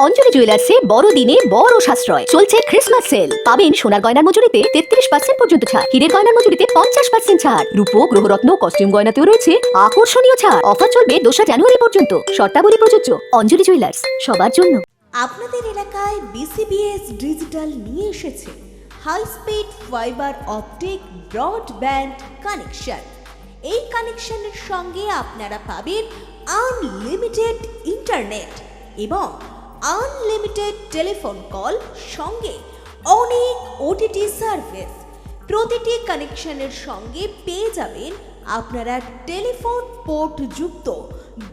অঞ্জলি জুয়েলার্সে বড়দিনে বড় সাশ্রয় চলছে ক্রিসমাস সেল। পাবেন সোনার গয়নার মজুরিতে 33% পর্যন্ত ছাড়, হীরের গয়নার মজুরিতে 50% ছাড়, রূপো গ্রহরত্ন কস্টিউম গয়নাতেও রয়েছে আকর্ষণীয় ছাড়। অফার চলবে 2 জানুয়ারি পর্যন্ত। শর্তাবলী প্রযোজ্য। অঞ্জলি জুয়েলার্স, সবার জন্য। আপনাদের এলাকায় বিসিবিএস ডিজিটাল নিয়ে এসেছে high speed fibre optic broadband connection. এই কানেকশনের সঙ্গে আপনারা পাবেন আনলিমিটেড ইন্টারনেট এবং আনলিমিটেড টেলিফোন কল, সঙ্গে অনেক ওটিটি সার্ভিস। প্রতিটি কানেকশনের সঙ্গে পেয়ে যাবেন আপনারা টেলিফোন পোর্ট যুক্ত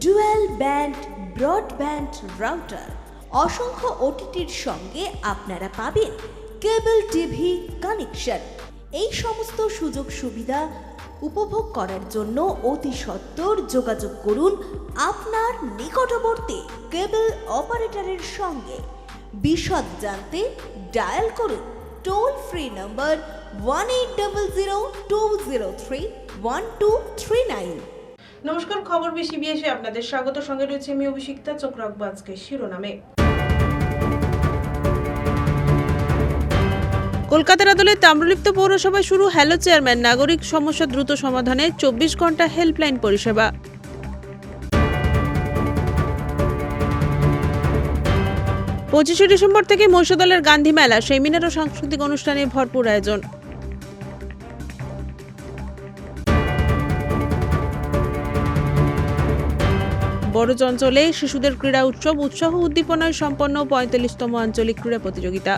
ডুয়াল ব্যান্ড ব্রডব্যান্ড রাউটার। অসংখ্য ওটিটির সঙ্গে আপনারা পাবেন কেবল টিভি কানেকশন। এই সমস্ত সুযোগ সুবিধা উপভোগ করার জন্য অতি সত্বর যোগাযোগ করুন আপনার নিকটবর্তী কেবল অপারেটরের সঙ্গে। বিশদ জানতে ডায়াল করুন টোল ফ্রি নম্বর 1800203123 নমস্কার, খবর বিসিবিএসে আপনাদের স্বাগত। সঙ্গে রয়েছে আমি অভিষিক্তা। চোখ রাখবো আজকে শিরোনামে। কলকাতার আদালতে তাম্রলিপ্ত পৌরসভায় শুরু হ্যালো চেয়ারম্যান নাগরিক সমস্যা দ্রুত সমাধানে 24 ঘন্টা হেল্পলাইন পরিষেবা। 25শে ডিসেম্বর থেকে মহিষাদলের গান্ধী মেলা, সেমিনার ও সাংস্কৃতিক অনুষ্ঠানে ভরপুর আয়োজন। বড়জ অঞ্চলে শিশুদের ক্রীড়া উৎসব, উৎসাহ উদ্দীপনায় সম্পন্ন 45তম আঞ্চলিক ক্রীড়া প্রতিযোগিতা।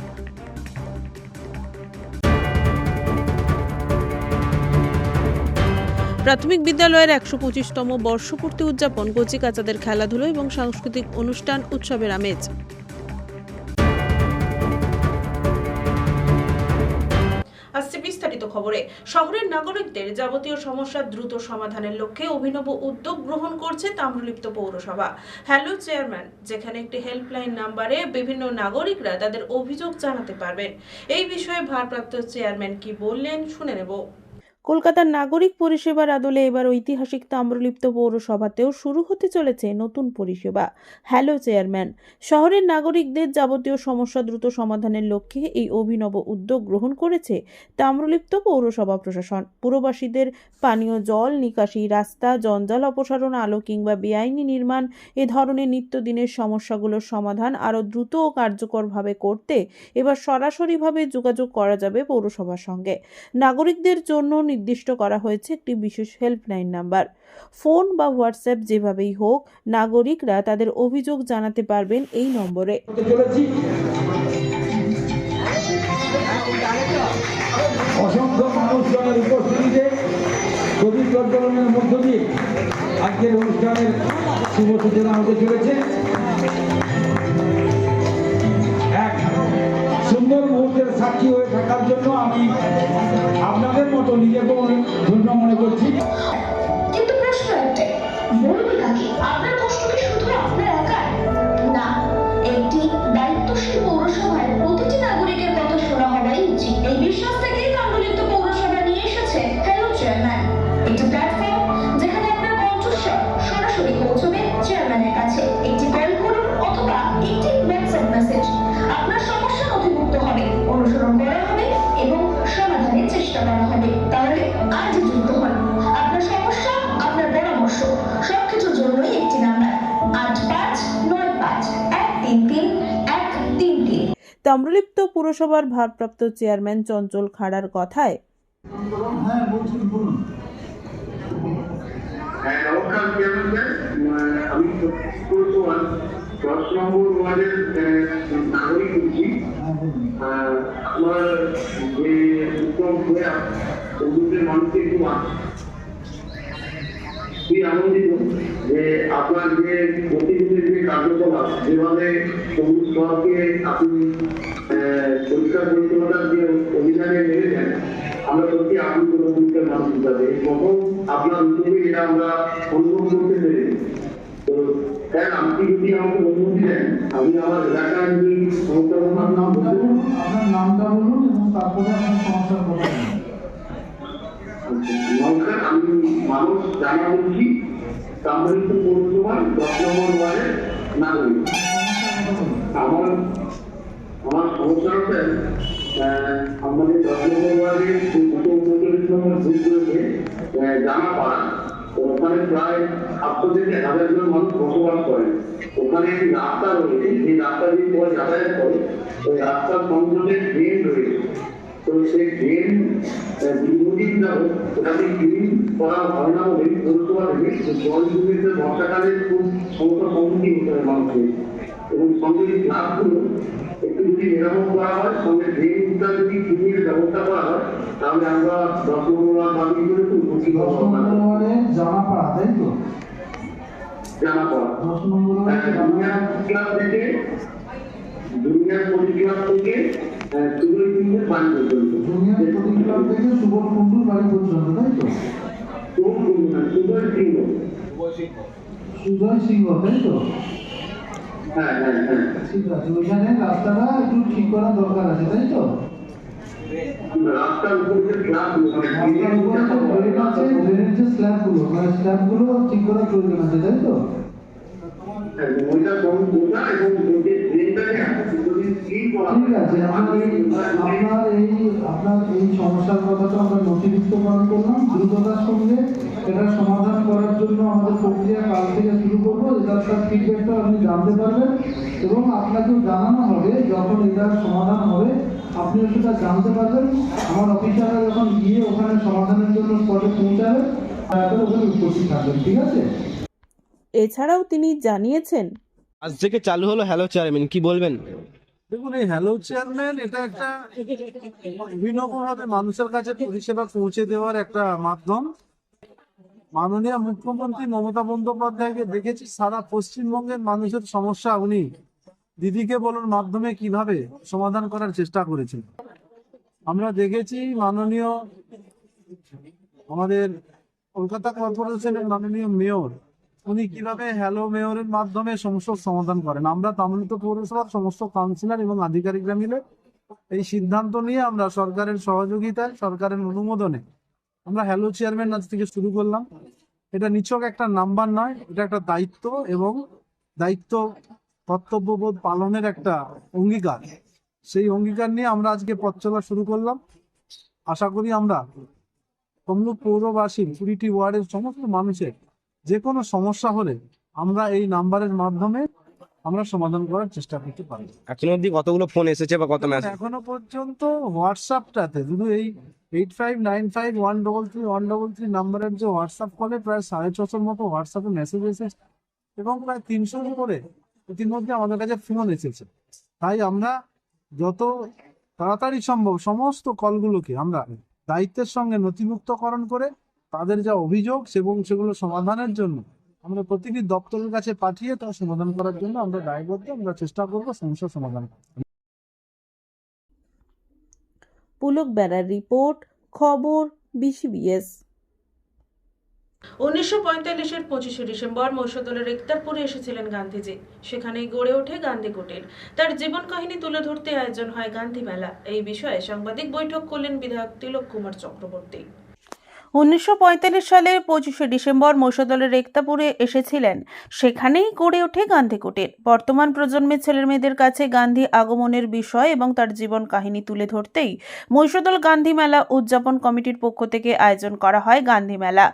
প্রাথমিক বিদ্যালয়ের 125তম বর্ষপূর্তি উদযাপন, কচিকাচাদের খেলাধুলো এবং সাংস্কৃতিক অনুষ্ঠান, উৎসবের আমেজ। আসছে বিস্তারিত খবরে। শহরের নাগরিকদের যাবতীয় সমস্যা দ্রুত সমাধানের লক্ষ্যে অভিনব উদ্যোগ গ্রহণ করছে তাম্রলিপ্ত পৌরসভা হ্যালো চেয়ারম্যান, যেখানে একটি হেল্পলাইন নাম্বারে বিভিন্ন নাগরিকরা তাদের অভিযোগ জানাতে পারবেন। এই বিষয়ে ভারপ্রাপ্ত চেয়ারম্যান কি বললেন শুনে নেব। কলকাতার নাগরিক পরিষেবার আদলে এবার ঐতিহাসিক তাম্রলিপ্ত পৌরসভাতেও শুরু হতে চলেছে নতুন পরিষেবা হ্যালো চেয়ারম্যান। শহরের নাগরিকদের যাবতীয় সমস্যা দ্রুত সমাধানের লক্ষ্যে এই অভিনব উদ্যোগ গ্রহণ করেছে তাম্রলিপ্ত পৌরসভা প্রশাসন। পুরবাসীদের পানীয় জল, নিকাশি, রাস্তা, জঞ্জাল অপসারণ, আলো কিংবা বেআইনি নির্মাণ এ ধরনের নিত্যদিনের সমস্যাগুলোর সমাধান আরও দ্রুত ও কার্যকরভাবে করতে এবার সরাসরিভাবে যোগাযোগ করা যাবে পৌরসভার সঙ্গে। নাগরিকদের জন্য নির্দিষ্ট করা হয়েছে একটি বিশেষ হেল্পলাইন নাম্বার। ফোন বা হোয়াটসঅ্যাপ যেভাবেই হোক, নাগরিকরা তাদের অভিযোগ জানাতে পারবেন এই নম্বরে। অসংখ্য মানুষজনের উপস্থিতিতে প্রদীপ প্রজ্বলনের মধ্য দিয়ে আজকের অনুষ্ঠানের শুভ সূচনা হতে চলেছে। এক সুন্দর মুহূর্তের সাক্ষী হয়ে থাকার জন্য আমি আপনাদের মতো নিজেকে ধন্য মনে করছি। কিন্তু প্রশ্ন একটাই, বলবে কাকে? আপনার কষ্ট কি শুধু আপনার একার? না, একটি দায়িত্বশীল পৌরসভায় প্রতিটি নাগরিকের কথা শোনা হওয়াই উচিত। এই বিশ্বাস থেকেই তাম্রলিপ্ত পৌরসভা নিয়ে এসেছে হ্যালো চেয়ারম্যান, একটি প্ল্যাটফর্ম যেখানে আপনার কণ্ঠস্বর সরাসরি পৌঁছবে চেয়ারম্যানের কাছে। একটি কল করুন অথবা একটি হোয়াটসঅ্যাপ মেসেজ, আপনার সমস্যা নথিভুক্ত হবে, অনুসরণ করা হবে এবং সমাধানের চেষ্টা করা হবে। তাহলে আজ যুক্ত হন। আপনার সমস্যা, আপনার পরামর্শ, সবকিছুর জন্যই একটি নাম্বার 8595133133। তাম্রলিপ্ত পুরসভার ভারপ্রাপ্ত চেয়ারম্যান চঞ্চল খাড়ার কথায়, হ্যাঁ বলছি, বলুন। নমস্কার চেয়ারম্যান, আমি 10 নম্বর ওয়ার্ডের নাগরিক বলছি। আমার যে উত্তম প্রয়াস বন্ধুদের মানুষকে খুব আনন্দিত যে আপনার যে প্রতিদিনের যে কার্যকলাপ, যেভাবে সবুজ শহরকে আপনি পরিষ্কার পরিচ্ছন্নতার যে অভিযানে নেমেছেন, আমরা সত্যি আনন্দিত মানুষ হিসাবে প্রথম আপনার উদ্যোগে এটা আমরা অনুভব করতে পেরেছি। তো স্যার, আপনি যদি আমাকে অনুমতি দেন, আমি আমার এলাকার যে সমস্যার আপনার নামটা বলুন এবং তারপরে আপনার সমস্যার কথা বলুন। নমস্কার, আমি মানুষ জানা বলছি, তাম্রলিপ্ত পৌরসভার 10 নম্বর ওয়ার্ডের নাগরিক। আমার সমস্যা হচ্ছে আমাদের 10 নম্বর ওয়ার্ডের 239 নম্বর বুথ রয়েছে জানাপাড়া। ওখানে প্রায় 700 থেকে 1000 জন মানুষ বসবাস করে। ওখানে একটি রাস্তা রয়েছে, যে রাস্তা দিয়ে সবাই যাতায়াত করে, ওই রাস্তার সংযোগে ড্রেন রয়েছে। তো সেই ড্রেন দীর্ঘদিন যাবত ওটাকে ক্লিন করা হয় না বলে পৌরসভা থেকে জল জমিতে বর্ষাকালে খুব সমস্যার সম্মুখীন হতে হয় মানুষের। এবং সঙ্গে ক্লাবগুলো একটু যদি মেরামত করা হয়, সঙ্গে ড্রেনটা যদি ক্লিনের ব্যবস্থা করা হয়, তাহলে আমরা 10 নম্বর ওয়ার্ড দাবি করে খুব উপকৃত হব। জানাপাড়া, তাই তো? জানাপাড়া 10 নম্বর দুনিয়ার ক্লাব থেকে দুনিয়ার পরিক্লাব থেকে সুন্দর সিংহের বাড়ি পর্যন্ত। দুনিয়ার প্রতিক্লাব থেকে সুবল কুণ্ডুর বাড়ি পর্যন্ত, তাই তো? সুন্দর সিংহ, সুজয় সিংহ, তাই তো? হ্যাঁ হ্যাঁ হ্যাঁ, ঠিক আছে, ওইখানে রাস্তাটা একটু ঠিক করা দরকার আছে, তাই তো? রাস্তার উপর যে ক্লাব রাস্তার উপরে যে ড্রেন আছে, ড্রেনের যে স্ল্যাবগুলো, মানে স্ল্যাবগুলো ঠিক করার প্রয়োজন আছে, তাই তো? ওইটা কম বোঝা এবং যে ট্রেনটাকে যদি ক্লিন করা হয়, ঠিক আছে, আপনার এই সমস্যার কথাটা আমরা নথিভুক্তকরণ করলাম। দ্রুততার সঙ্গে এটা সমাধান করার জন্য আমাদের প্রক্রিয়া কাল থেকে শুরু করবো। এটার ফিডব্যাকটা আপনি জানতে পারবেন এবং আপনাকেও জানানো হবে যখন এটার সমাধান হবে, আপনিও সেটা জানতে পারবেন। আমার অফিসাররা যখন গিয়ে ওখানে সমাধানের জন্য স্পটে পৌঁছাবে, তারপরে ওখানে উপস্থিত থাকবেন, ঠিক আছে? এছাড়াও তিনি জানিয়েছেন, আজ থেকে চালু হলো হ্যালো চেয়ারম্যান, কি বলবেন? দেখুন, এই হ্যালো চেয়ারম্যান এটা একটা অভিনবভাবে মানুষের কাছে পরিষেবা পৌঁছে দেওয়ার একটা মাধ্যম। মাননীয় মুখ্যমন্ত্রী মমতা বন্দ্যোপাধ্যায়কে দেখেছি সারা পশ্চিমবঙ্গের মানুষের সমস্যা উনি দিদিকে বলার মাধ্যমে কিভাবে সমাধান করার চেষ্টা করেছেন। আমরা দেখেছি মাননীয় আমাদের কলকাতা কর্পোরেশনের মাননীয় মেয়র, উনি কিভাবে হ্যালো মেয়রের মাধ্যমে সমস্যার সমাধান করেন। আমরা তামিলিত পৌরসভার সমস্ত কাউন্সিলর এবং আধিকারিকরা মিলে এই সিদ্ধান্ত নিয়ে আমরা সরকারের সহযোগিতায়, সরকারের অনুমোদনে আমরা হ্যালো চেয়ারম্যান আজ থেকে শুরু করলাম। এটা নিছক একটা নাম্বার নয়, এটা একটা দায়িত্ব এবং দায়িত্ব কর্তব্যবোধ পালনের একটা অঙ্গীকার। সেই অঙ্গীকার নিয়ে আমরা আজকে পথ চলা শুরু করলাম। আশা করি আমরা তমলুক পৌরবাসীর 20টি ওয়ার্ডের সমস্ত মানুষের যে কোনো সমস্যা হলে আমরা এই নাম্বারের মাধ্যমে আমরা সমাধান করার চেষ্টা করতে পারি। এখনো অবধি কতগুলো ফোন এসেছে বা কত মেসেজ? এখনো পর্যন্ত হোয়াটসঅ্যাপটাতে শুধু এই 8595133133 নাম্বারের যে হোয়াটসঅ্যাপ কলে প্রায় 650 মতো হোয়াটসঅ্যাপে মেসেজ এসেছে এবং প্রায় 300 করে ইতিমধ্যে আমাদের কাছে ফোন এসেছে। তাই আমরা যত তাড়াতাড়ি সম্ভব সমস্ত কলগুলোকে আমরা দায়িত্বের সঙ্গে নথিভুক্তকরণ করে তাদের যা অভিযোগ এবং সেগুলো সমাধানের জন্য আমরা প্রতিটি দপ্তরের কাছে পাঠিয়ে তা সমাধান করার জন্য আমরা দায়বদ্ধ। আমরা চেষ্টা করবো সমস্যার সমাধান করতে। পুলক বেড়ার রিপোর্ট, খবর BCBS। 1945-এর 25শে ডিসেম্বর মহিষাদলের ইকতারপুরে এসেছিলেন গান্ধীজি। সেখানেই গড়ে ওঠে গান্ধী কুটির। তার জীবন কাহিনী তুলে ধরতে আয়োজন হয় গান্ধী মেলা। এই বিষয়ে সাংবাদিক বৈঠক করলেন বিধায়ক তিলক কুমার চক্রবর্তী। 1945 সালের 25শে ডিসেম্বর মহিষাদলের একতাপুরে এসেছিলেন। সেখানেই গড়ে ওঠে গান্ধী কুটির। বর্তমান প্রজন্মের ছেলেমেয়েদের কাছে গান্ধী আগমনের বিষয় এবং তার জীবন কাহিনী তুলে ধরতেই মহিষাদল গান্ধী মেলা উদযাপন কমিটির পক্ষ থেকে আয়োজন করা হয় গান্ধী মেলা।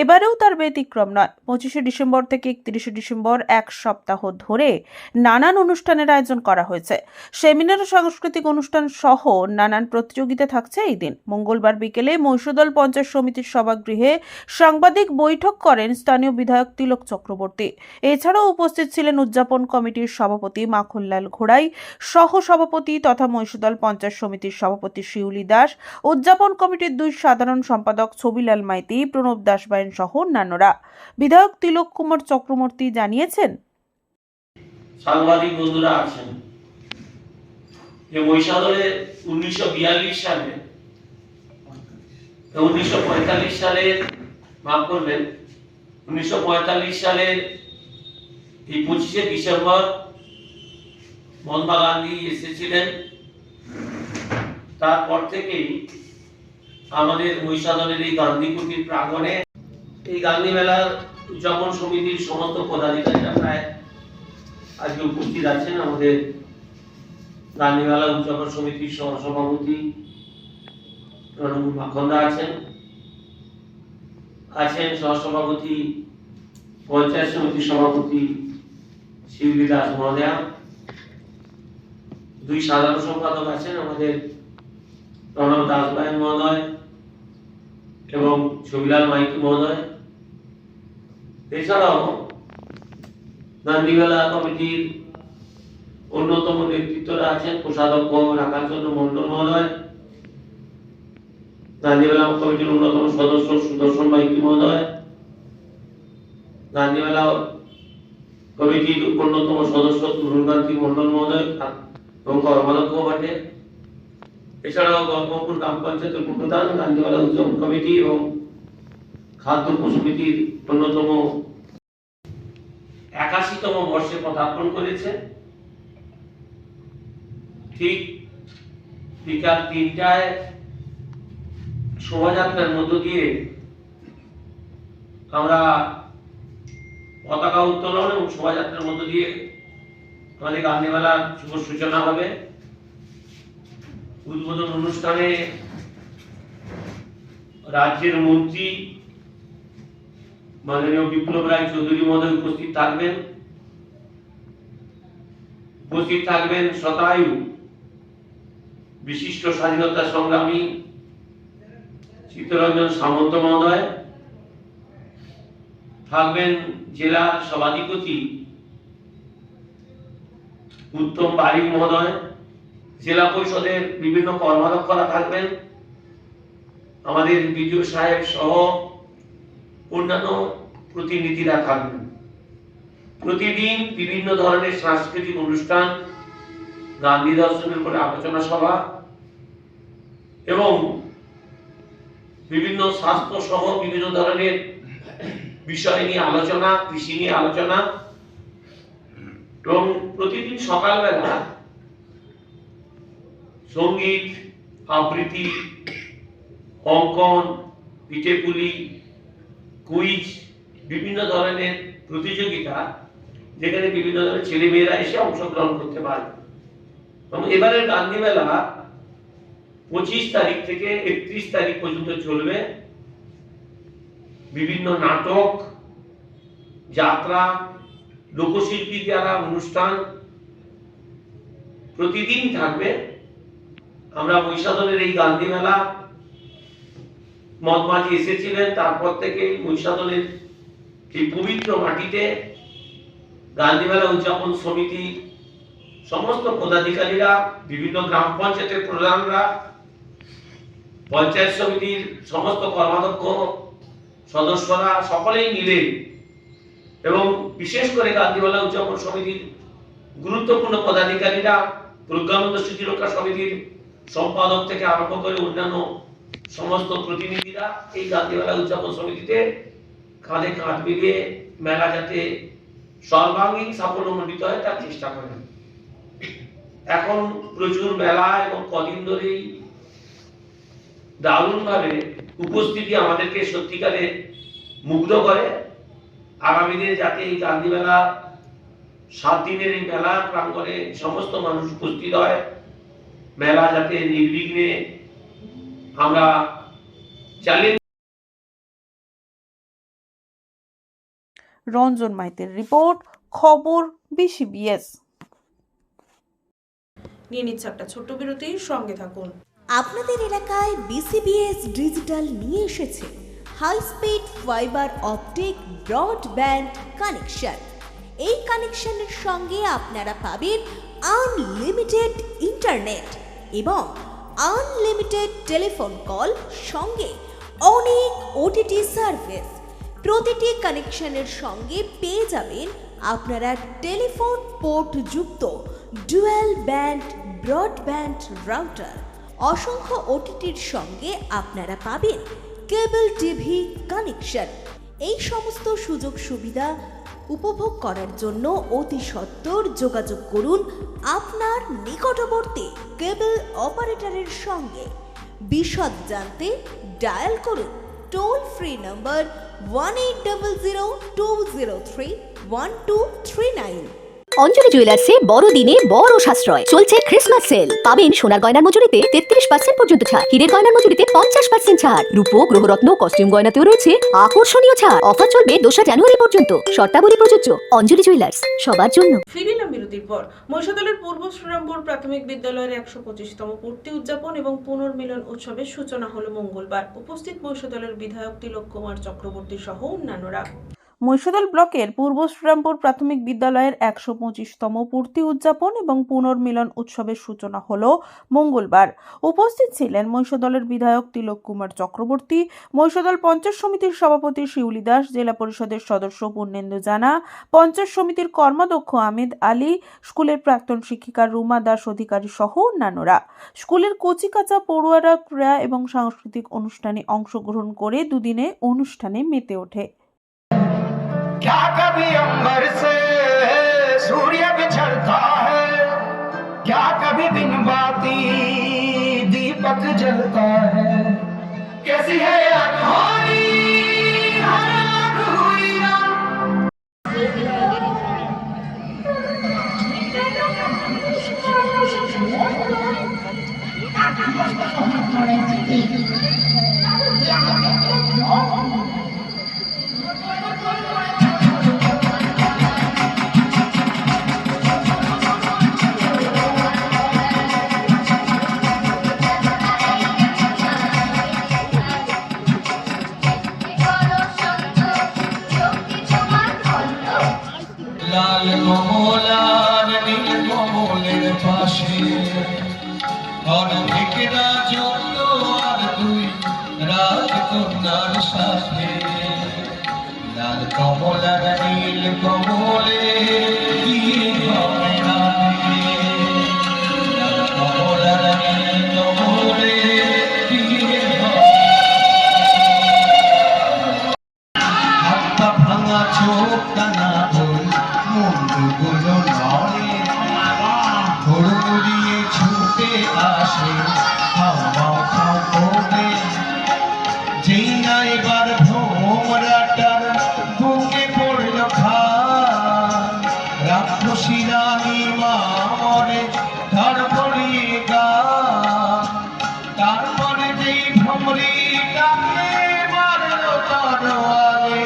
এবারেও তার ব্যতিক্রম নয়। 25শে ডিসেম্বর থেকে 31শে ডিসেম্বর এক সপ্তাহ ধরে নানান অনুষ্ঠানের আয়োজন করা হয়েছে। সেমিনার ও সাংস্কৃতিক অনুষ্ঠান সহ নানান প্রতিযোগিতা থাকছে এই দিন। মঙ্গলবার বিকেলে মহিষাদল পঞ্চায়েত সমিতির সভাগৃহে সাংবাদিক বৈঠক করেন স্থানীয় বিধায়ক তিলক চক্রবর্তী। এছাড়াও উপস্থিত ছিলেন উদযাপন কমিটির সভাপতি মাখনলাল ঘোড়াই, সহ সভাপতি তথা মহিষাদল পঞ্চায়েত সমিতির সভাপতি শিউলি দাস, উদযাপন কমিটির 2 সাধারণ সম্পাদক ছবিলাল মাইতি, প্রণব দাসবাইন সহ অন্যান্যরা। বিধায়ক তিলক কুমার চক্রবর্তী জানিয়েছেন, সাংবাদিক বন্ধুরা আছেন যে মহিষাদলে 1942 সালে 1945 সালের মাফ করবেন 1945 সালের এই 25শে ডিসেম্বর মহাত্মা গান্ধী এসেছিলেন। তারপর থেকেই আমাদের মহিষাদলের এই গান্ধী কুটির প্রাঙ্গণে এই গান্ধী মেলার উদযাপন সমিতির সমস্ত পদাধিকারীরা প্রায় আজকে উপস্থিত আছেন। আমাদের গান্ধীমেলা উদযাপন সমিতির সভাপতি রণবীর মাখন্দা আছেন সহসভাপতি পঞ্চায়েত সমিতির সভাপতি শিবলি দাস মহোদয়া, দুই সাধারণ সম্পাদক আছেন আমাদের প্রণব দাস ভাই মহোদয় এবং ছবিলাল মাইতি মহোদয়। এছাড়াও গান্ধীমেলা কমিটির অন্যতম নেতৃত্বরা আছেন কোষাধ্যক্ষ রাখালচন্দ্র মন্ডল মহোদয়, গান্ধীমেলা কমিটির অন্যতম সদস্য সুদর্শন মাইতি মহোদয়, গান্ধীমেলা কমিটির অন্যতম সদস্য তরুণকান্তি মন্ডল মহোদয় এবং কর্মাধ্যক্ষ বটে। এছাড়াও গল্পপুর গ্রাম পঞ্চায়েতের উপপ্রধান, গান্ধীমেলা উদযাপন কমিটি এবং খাদ্য সমিতির অন্যতম 81তম বর্ষে পদার্পণ করেছে। ঠিক বিকাল 3টায় শোভাযাত্রার মধ্য দিয়ে আমরা পতাকা উত্তোলন এবং শোভাযাত্রার মধ্য দিয়ে আমাদের গান্ধীমেলার শুভ সূচনা হবে। উদ্বোধন অনুষ্ঠানে রাজ্যের মন্ত্রী মাননীয় বিপ্লব রায় চৌধুরী মহোদয় উপস্থিত থাকবেন শতায়ু বিশিষ্ট স্বাধীনতা সংগ্রামী চিত্তরঞ্জন সামন্ত মহোদয়, থাকবেন জেলা সভাধিপতি উত্তম বারিক মহোদয়, জেলা পরিষদের বিভিন্ন কর্মাধ্যক্ষরা থাকবেন, আমাদের বিডিও সাহেব সহ অন্যান্য প্রতিনিধিরা থাকবেন। প্রতিদিন বিভিন্ন ধরনের সাংস্কৃতিক অনুষ্ঠান, গান্ধী দর্শনের উপরে আলোচনা সভা এবং বিভিন্ন স্বাস্থ্য সহ বিভিন্ন ধরনের বিষয় নিয়ে আলোচনা, কৃষি নিয়ে আলোচনা এবং প্রতিদিন সকালবেলা সঙ্গীত, আবৃত্তি, অঙ্কন, পিঠেপুলি, কুইজ, বিভিন্ন ধরনের প্রতিযোগিতা যেখানে বিভিন্ন ধরনের ছেলেমেয়েরা এসে অংশগ্রহণ করতে পারবে। এবং এবারের গান্ধী মেলা 25 তারিখ থেকে 31 তারিখ পর্যন্ত চলবে। বিভিন্ন নাটক, যাত্রা, লোকশিল্পী দ্বারা অনুষ্ঠান প্রতিদিন থাকবে। আমরা মহিষাদলের এই গান্ধী মেলা মদমাঝি এসেছিলেন, তারপর থেকে মহিষাদলের এই পবিত্র মাটিতে গান্ধী মেলা উদযাপন সমিতি সমস্ত পদাধিকারীরা, বিভিন্ন গ্রাম পঞ্চায়েতের প্রধানরা, পঞ্চায়েত সমিতির সমস্ত কর্মাধ্যক্ষ সদস্যরা সকলেই মিলে এবং বিশেষ করে গান্ধী মেলা উদযাপন সমিতির গুরুত্বপূর্ণ পদাধিকারীরা, প্রজ্ঞানন্দ স্মৃতি রক্ষা সমিতির সম্পাদক থেকে আরম্ভ করে অন্যান্য সমস্ত প্রতিনিধিরা এই গান্ধী মেলা উদযাপন সমিতিতে কাঁধে কাঁধ মিলিয়ে মেলা যাতে সর্বাঙ্গীন সাফল্যমণ্ডিত হয় তার চেষ্টা করেন। এখন প্রচুর মেলা এবং কদিন ধরেই দারুণভাবে উপস্থিতি আমাদেরকে সত্যিকারে মুগ্ধ করে। আগামী দিনে যাতে এই গান্ধী মেলা 7 দিনের এই মেলা প্রাঙ্গণে সমস্ত মানুষ উপস্থিত হয়, মেলা যাতে নির্বিঘ্নে আমরা চালিয়ে। রঞ্জন মাইতির রিপোর্ট, খবর BCBS। নিয়ে নিচ্ছে একটা ছোট্ট বিরতি, সঙ্গে থাকুন। আপনাদের এলাকায় BCBS ডিজিটাল নিয়ে এসেছে high speed fibre optic broadband connection. এই কানেকশনের সঙ্গে আপনারা পাবেন আনলিমিটেড ইন্টারনেট এবং আনলিমিটেড টেলিফোন কল, সঙ্গে অনেক OTT সার্ভিস। প্রতিটি কানেকশনের সঙ্গে পেয়ে যাবেন আপনারা টেলিফোন পোর্ট যুক্ত ডুয়াল ব্যান্ড ব্রডব্যান্ড রাউটার। অসংখ্য OTTর সঙ্গে আপনারা পাবেন কেবল টিভি কানেকশন। এই সমস্ত সুযোগ সুবিধা উপভোগ করার জন্য অতি সত্বর যোগাযোগ করুন আপনার নিকটবর্তী কেবল অপারেটরের সঙ্গে। বিশদ জানতে ডায়াল করুন টোল ফ্রি নম্বর 1800-203-1239। অঞ্জলি জুয়েলার্সে বড়দিনে বড় সাশ্রয় চলছে ক্রিসমাস সেল। পাবেন সোনার গয়নার মজুরিতে 33% পর্যন্ত ছাড়, হীরের গয়নার মজুরিতে 50% ছাড়, রূপো গ্রহরত্ন কস্টিউম গয়নাতেও রয়েছে আকর্ষণীয় ছাড়। অফার চলবে 2 জানুয়ারি পর্যন্ত। শর্তাবলী প্রযোজ্য। অঞ্জলি জুয়েলার্স, সবার জন্য। ফিরিলাম বিরতির পর। মহিষাদলের পূর্ব শ্রীরামপুর প্রাথমিক বিদ্যালয়ের 125তম পূর্তি উদযাপন এবং পুনর্মিলন উৎসবের সূচনা হলো মঙ্গলবার। উপস্থিত মহিষাদলের বিধায়ক তিলক কুমার চক্রবর্তী সহ অন্যান্যরা। মহিষাদল ব্লকের পূর্ব শ্রীরামপুর প্রাথমিক বিদ্যালয়ের 125তম পূর্তি উদযাপন এবং পুনর্মিলন উৎসবের সূচনা হলো মঙ্গলবার। উপস্থিত ছিলেন মহিষাদলের বিধায়ক তিলক কুমার চক্রবর্তী, মহিষাদল পঞ্চায়েত সমিতির সভাপতি শিউলি দাস, জেলা পরিষদের সদস্য পূর্ণেন্দু জানা, পঞ্চায়েত সমিতির কর্মাধ্যক্ষ আহমেদ আলী, স্কুলের প্রাক্তন শিক্ষিকা রুমা দাস অধিকারী সহ অন্যান্যরা। স্কুলের কচিকাঁচা পড়ুয়ারা ক্রীড়া এবং সাংস্কৃতিক অনুষ্ঠানে অংশগ্রহণ করে দুদিনে অনুষ্ঠানে মেতে ওঠে। क्या कभी अंबर से सूर्य बिछड़ता है, क्या कभी बिन बाती दीपक जलता है, कैसी है अनहोनी हराग हुई ना। লাল কমলার নীল কমলের পাশে অনেক রাজত্ব আর দুই রাজকন্যার সাথে, লাল কমলার নীল কমলে কি হবে না রে? লাল কমলার নীল কমলে কি হবে? হাত পা ভাঙা চোখ টানা বই মন্ডগুলো নড়ে, ঘুড়িয়ে ছুটে আসে হাওয়া কমে, যেই না এবার ভোমরাটার বুকে পড়ল খান, রাক্ষসী রানী মা মরে ধর পড়িয়ে গান, তারপরে যেই ভ্রমরিটাকে মারল তরোয়ারে,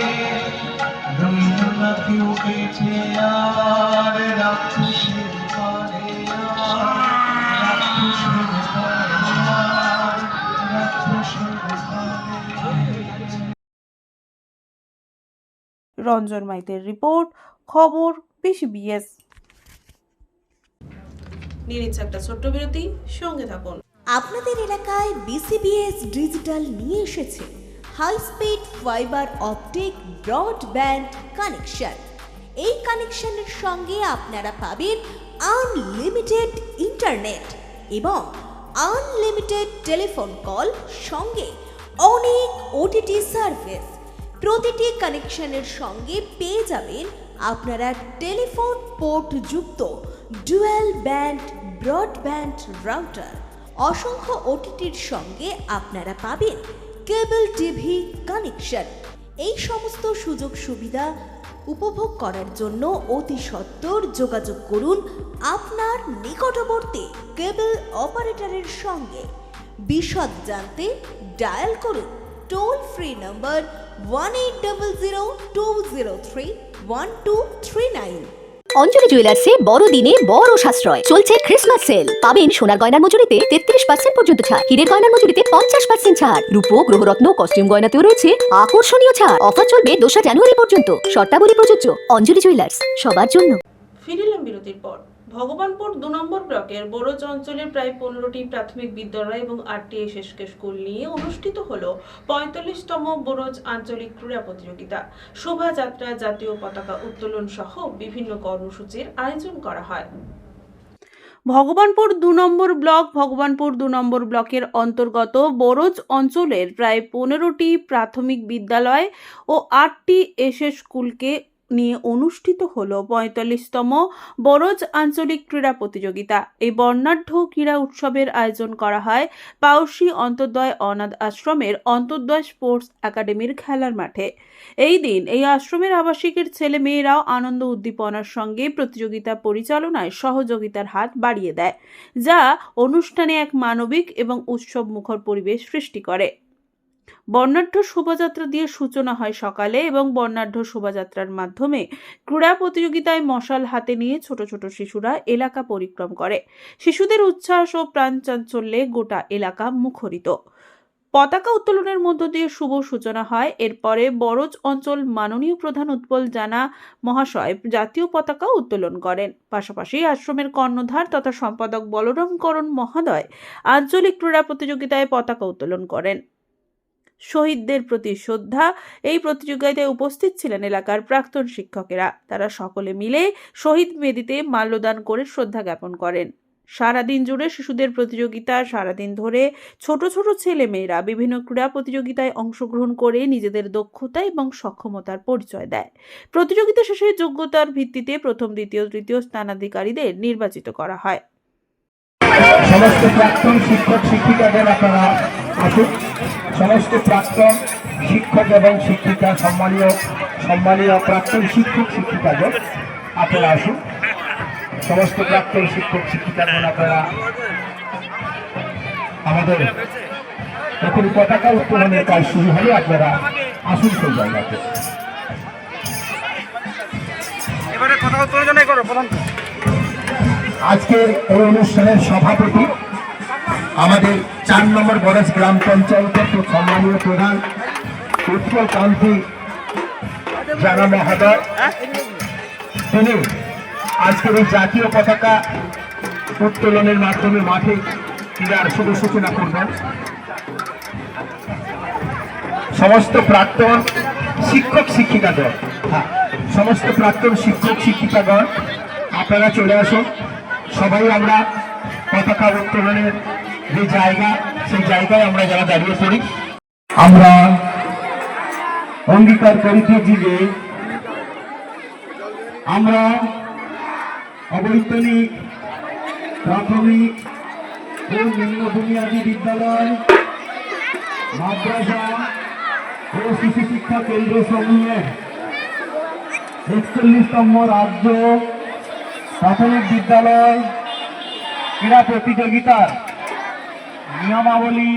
রইল না কেউ বেঁচে আর রাক্ষসের পারে, রাক্ষসের পারে, রাক্ষসের পারে। রঞ্জন মাইতের রিপোর্ট, খবর পিসিবিএস। নিয়ে নিচ্ছে একটা ছোট্ট বিরতি, সঙ্গে থাকুন। আপনাদের এলাকায় বিসিবিএস ডিজিটাল নিয়ে এসেছে high speed fibre optic broadband connection. এই কানেকশনের সঙ্গে আপনারা পাবেন আনলিমিটেড ইন্টারনেট এবং আনলিমিটেড টেলিফোন কল, সঙ্গে অনেক ওটিটি সার্ভিস। প্রতিটি কানেকশনের সঙ্গে পেয়ে যাবেন আপনারা টেলিফোন পোর্ট যুক্ত ডুয়াল ব্যান্ড ব্রডব্যান্ড রাউটার। অসংখ্য ওটিটির সঙ্গে আপনারা পাবেন কেবল টিভি কানেকশন। এই সমস্ত সুযোগ সুবিধা উপভোগ করার জন্য অতি সত্বর যোগাযোগ করুন আপনার নিকটবর্তী কেবল অপারেটরের সঙ্গে। বিশদ জানতে ডায়াল করুন টোল ফ্রি নম্বর 1800203139। অঞ্জলি জুয়েলার্সে বড়দিনে বড় সাশ্রয় চলছে ক্রিসমাস সেল। পাবেন সোনার গয়নার মজুরিতে 33% পর্যন্ত ছাড়, হীরের গয়নার মজুরিতে 50% ছাড়, রূপো গ্রহরত্ন কস্টিউম গয়নাতেও রয়েছে আকর্ষণীয় ছাড়। অফার চলবে 2 জানুয়ারি পর্যন্ত। শর্তাবলী প্রযোজ্য। অঞ্জলি জুয়েলার্স, সবার জন্য। ফিরিলাম বিরতির পর। ভগবানপুর 2 নম্বর ব্লকের বড়জ অঞ্চলের প্রায় 15টি প্রাথমিক বিদ্যালয় এবং 8টি এসএসকে স্কুল নিয়ে অনুষ্ঠিত হলো 45তম বড়জ আঞ্চলিক ক্রীড়া প্রতিযোগিতা। শোভাযাত্রা, জাতীয় পতাকা উত্তোলন সহ বিভিন্ন কর্মসূচির আয়োজন করা হয়। ভগবানপুর 2 নম্বর ব্লকের অন্তর্গত বড়জ অঞ্চলের প্রায় 15টি প্রাথমিক বিদ্যালয় ও 8টি এসএস স্কুলকে নিয়ে অনুষ্ঠিত হলো ৪৫তম বরজ আঞ্চলিক ক্রীড়া প্রতিযোগিতা। এই বর্ণাঢ্য ক্রীড়া উৎসবের আয়োজন করা হয় পাউসি অন্তোদয় অনাথ আশ্রমের অন্তোদয় স্পোর্টস একাডেমির খেলার মাঠে। এই দিন এই আশ্রমের আবাসিকের ছেলে মেয়েরাও আনন্দ উদ্দীপনার সঙ্গে প্রতিযোগিতা পরিচালনায় সহযোগিতার হাত বাড়িয়ে দেয়, যা অনুষ্ঠানে এক মানবিক এবং উৎসব মুখর পরিবেশ সৃষ্টি করে। বর্ণাঢ্য শোভাযাত্রা দিয়ে সূচনা হয় সকালে এবং বর্ণাঢ্য শোভাযাত্রার মাধ্যমে ক্রীড়া প্রতিযোগিতায় মশাল হাতে নিয়ে ছোট ছোট শিশুরা এলাকা পরিক্রম করে। শিশুদের উচ্ছ্বাস ও প্রাণচাঞ্চল্যে গোটা এলাকা মুখরিত। পতাকা উত্তোলনের মধ্য দিয়ে শুভ সূচনা হয়। এরপরে বরজ অঞ্চল মাননীয় প্রধান উৎপল জানা মহাশয় জাতীয় পতাকা উত্তোলন করেন। পাশাপাশি আশ্রমের কর্ণধার তথা সম্পাদক বলরাম করণ মহোদয় আঞ্চলিক ক্রীড়া প্রতিযোগিতায় পতাকা উত্তোলন করেন। শহীদদের প্রতি শ্রদ্ধা। এই প্রতিযোগিতায় উপস্থিত ছিলেন এলাকার প্রাক্তন শিক্ষকেরা। তারা সকলে মিলে শহীদ বেদিতে মাল্যদান করে শ্রদ্ধা জ্ঞাপন করেন। সারাদিন জুড়ে শিশুদের প্রতিযোগিতা। সারাদিন ধরে ছোট ছোট ছেলে মেয়েরা বিভিন্ন ক্রীড়া প্রতিযোগিতায় অংশগ্রহণ করে নিজেদের দক্ষতা এবং সক্ষমতার পরিচয় দেয়। প্রতিযোগিতা শেষে যোগ্যতার ভিত্তিতে প্রথম, দ্বিতীয়, তৃতীয় স্থানাধিকারীদের নির্বাচিত করা হয়। সমস্ত প্রাক্তন শিক্ষক শিক্ষিকাদের আপনারা আসুন। সমস্ত প্রাক্তন শিক্ষক এবং শিক্ষিকা সম্মানীয় প্রাক্তন শিক্ষক শিক্ষিকাদের আপনারা আসুন। সমস্ত প্রাক্তন শিক্ষক শিক্ষিকাদের আপনারা আমাদের এখন পতাকা উত্তোলনের কাজ শুরু হলে আপনারা আসুন সেই জায়গাতে। আজকের এই অনুষ্ঠানের সভাপতি আমাদের ৪ নম্বর বরজ গ্রাম পঞ্চায়েতের সম্মানীয় প্রধান উৎপল কান্তি জানা মহোদয়, তিনি আজকের এই জাতীয় পতাকা উত্তোলনের মাধ্যমে মাঠে ক্রীড়ার শুভ সূচনা করবেন। সমস্ত প্রাক্তন শিক্ষক শিক্ষিকাগণ, সমস্ত প্রাক্তন শিক্ষক শিক্ষিকাগণ আপনারা চলে আসুন। সবাই আমরা পতাকা উত্তোলনের যে জায়গা, সেই জায়গায় আমরা যারা দাঁড়িয়ে পড়ি, আমরা অঙ্গীকার করিতেছি যে আমরা অবৈতনিক প্রাথমিক ও নিম্ন বুনিয়াদী বিদ্যালয়, মাদ্রাসা ও শিশু শিক্ষা কেন্দ্র সমূহের ৪১তম রাজ্য প্রাথমিক বিদ্যালয় ক্রীড়া প্রতিযোগিতার নিয়মাবলী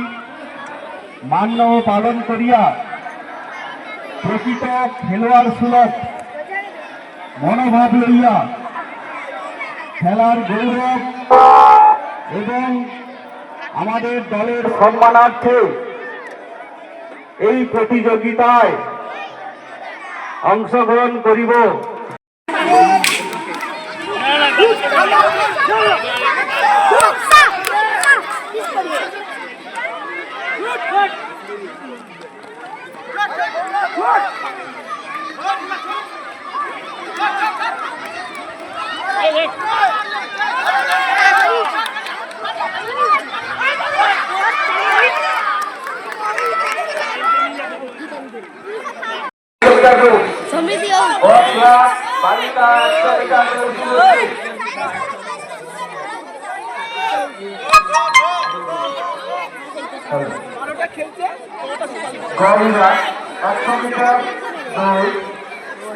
মান্য ও পালন করিয়া প্রকৃত খেলোয়াড় সুলভ মনোভাব লইয়া খেলার গৌরব এবং আমাদের দলের সম্মানার্থে এই প্রতিযোগিতায় অংশগ্রহণ করিব। গরিবা 100 মিটার দৌড়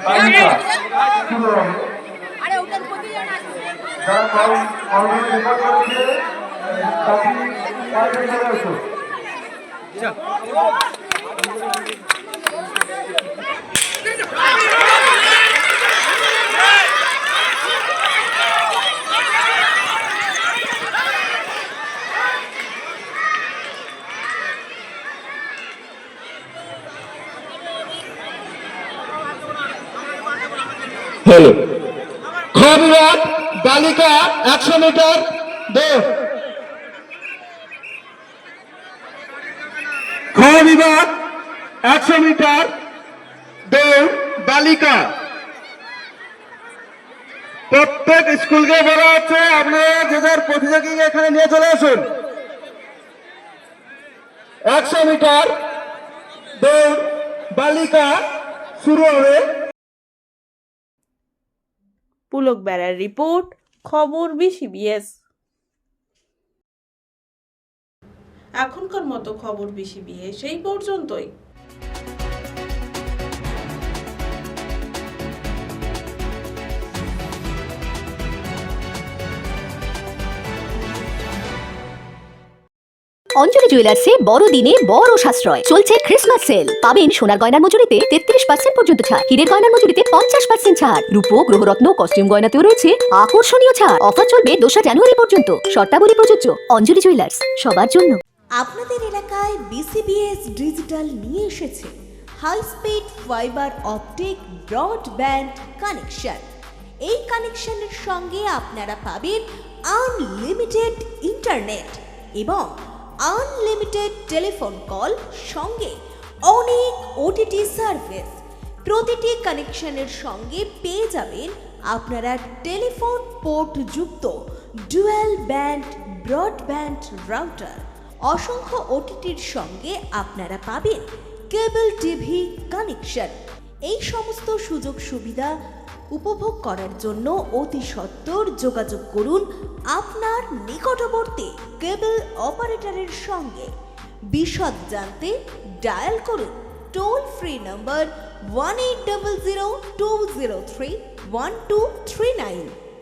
বালিকা শুরু হবে। যারা অলরেডি রেকর্ড করেছে তাকে পারবে চলে আসুন। হলো খ বিভাগ বালিকা 100 মিটার দৌড়। খ বিভাগ 100 মিটার দৌড় বালিকা। প্রত্যেক স্কুলকে বলা হচ্ছে আপনারা যে যার প্রতিযোগী এখানে নিয়ে চলে আসুন। 100 মিটার দৌড় বালিকা শুরু হবে। পুলক বেড়ার রিপোর্ট, খবর BCBS। এখনকার মতো খবর BCBS সেই পর্যন্তই। অঞ্জলি জুয়েলার্সে বড়দিনে বড় সাশ্রয় চলছে ক্রিসমাস সেল। পাবেন সোনার গয়নার মজুরিতে 33% পর্যন্ত ছাড়, হীরের গয়নার মজুরিতে 50% ছাড়, রূপো গ্রহরত্ন কস্টিউম গয়নাতেও রয়েছে আকর্ষণীয় ছাড়। অফার চলবে 2 জানুয়ারি পর্যন্ত। শর্তাবলী প্রযোজ্য। অঞ্জলি জুয়েলার্স, সবার জন্য। আপনাদের এলাকায় BCBS ডিজিটাল নিয়ে এসেছে high speed fibre optic broadband connection. এই কানেকশনের সঙ্গে আপনারা পাবেন আনলিমিটেড ইন্টারনেট এবং আনলিমিটেড টেলিফোন কল, সঙ্গে অনেক OTT সার্ভিস। প্রতিটি কানেকশনের সঙ্গে পেয়ে যাবেন আপনারা টেলিফোন পোর্ট যুক্ত ডুয়াল ব্যান্ড ব্রডব্যান্ড রাউটার। অসংখ্য OTTর সঙ্গে আপনারা পাবেন কেবল টিভি কানেকশন। এই সমস্ত সুযোগ সুবিধা উপভোগ করার জন্য অতি সত্বর যোগাযোগ করুন আপনার নিকটবর্তী কেবল অপারেটরের সঙ্গে। বিশদ জানতে ডায়াল করুন টোল ফ্রি নম্বর 1800 203 1239।